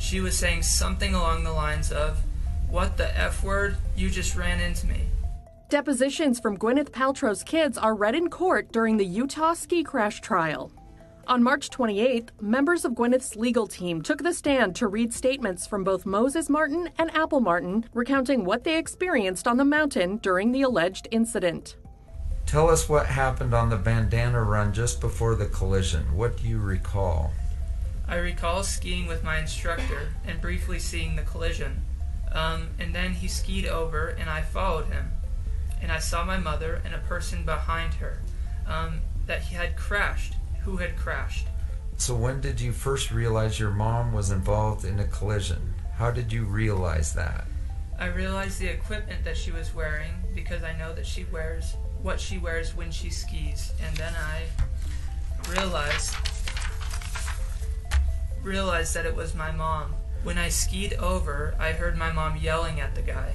She was saying something along the lines of, "What the F word? You just ran into me." Depositions from Gwyneth Paltrow's kids are read in court during the Utah ski crash trial. On March 28th, members of Gwyneth's legal team took the stand to read statements from both Moses Martin and Apple Martin, recounting what they experienced on the mountain during the alleged incident. Tell us what happened on the bandana run just before the collision. What do you recall? I recall skiing with my instructor and briefly seeing the collision. And then he skied over and I followed him. And I saw my mother and a person behind her that he had crashed. Who had crashed. So when did you first realize your mom was involved in a collision? How did you realize that? I realized the equipment that she was wearing because I know that she wears what she wears when she skis. And then I realized that it was my mom. When I skied over, I heard my mom yelling at the guy.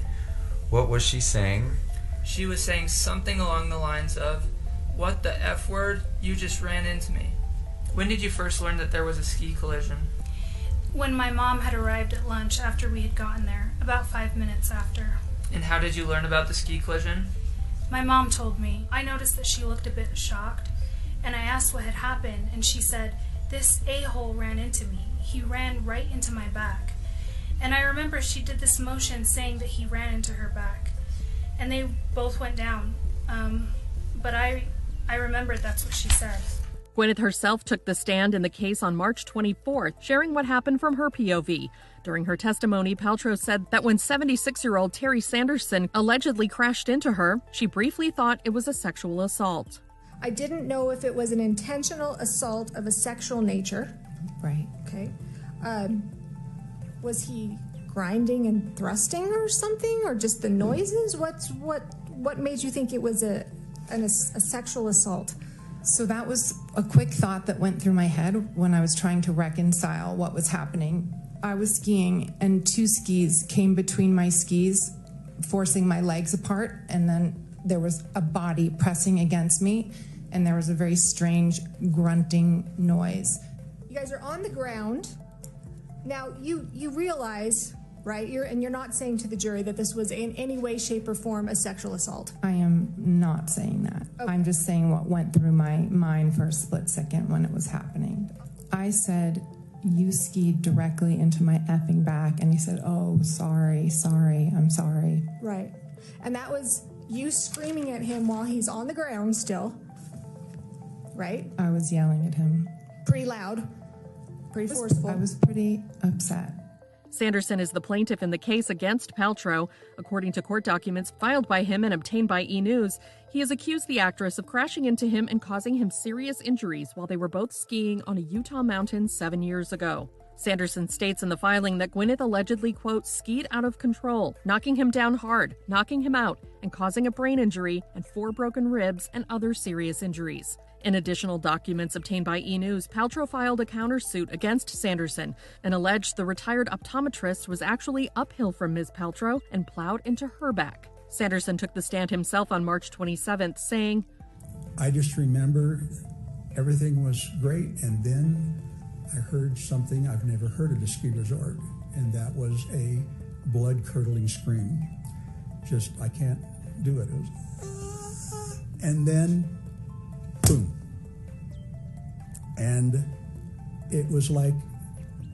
What was she saying? She was saying something along the lines of, "What the F word? You just ran into me." When did you first learn that there was a ski collision? When my mom had arrived at lunch after we had gotten there, about 5 minutes after. And how did you learn about the ski collision? My mom told me. I noticed that she looked a bit shocked, and I asked what had happened, and she said, "This a-hole ran into me. He ran right into my back." And I remember she did this motion saying that he ran into her back. And they both went down. But I remembered that's what she said. Gwyneth herself took the stand in the case on March 24th, sharing what happened from her POV. During her testimony, Paltrow said that when 76-year-old Terry Sanderson allegedly crashed into her, she briefly thought it was a sexual assault. I didn't know if it was an intentional assault of a sexual nature. Right. Okay. Was he grinding and thrusting or something, or just the noises? What made you think it was a sexual assault? So that was a quick thought that went through my head when I was trying to reconcile what was happening. I was skiing and two skis came between my skis, forcing my legs apart, and then there was a body pressing against me, and there was a very strange grunting noise. You guys are on the ground. Now you realize, right, you're not saying to the jury that this was in any way, shape, or form a sexual assault. I am not saying that. Okay. I'm just saying what went through my mind for a split second when it was happening. I said, "You skied directly into my effing back," and he said, "Oh, sorry, I'm sorry." Right. And that was you screaming at him while he's on the ground still, right? I was yelling at him. Pretty loud, pretty forceful. I was pretty upset. Sanderson is the plaintiff in the case against Paltrow. According to court documents filed by him and obtained by E! News, he has accused the actress of crashing into him and causing him serious injuries while they were both skiing on a Utah mountain 7 years ago. Sanderson states in the filing that Gwyneth allegedly, quote, skied out of control, knocking him down hard, knocking him out, and causing a brain injury and 4 broken ribs and other serious injuries. In additional documents obtained by E! News, Paltrow filed a countersuit against Sanderson and alleged the retired optometrist was actually uphill from Ms. Paltrow and plowed into her back. Sanderson took the stand himself on March 27th, saying, "I just remember everything was great, and then I heard something I've never heard at a ski resort, and that was a blood-curdling scream. Just, I can't do it. It was, and then, boom. And it was like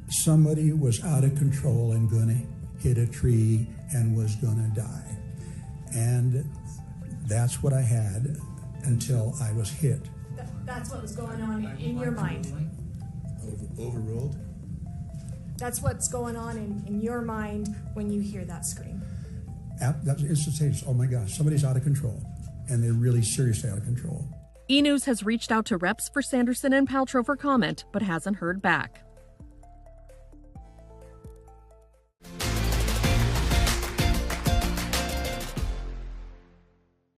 somebody was out of control and gonna hit a tree and was gonna die. And that's what I had until I was hit." That's what was going on in your mind. Overruled? That's what's going on in your mind when you hear that scream. That was instantaneous. Oh my gosh, somebody's out of control. And they're really seriously out of control. E! News has reached out to reps for Sanderson and Paltrow for comment, but hasn't heard back.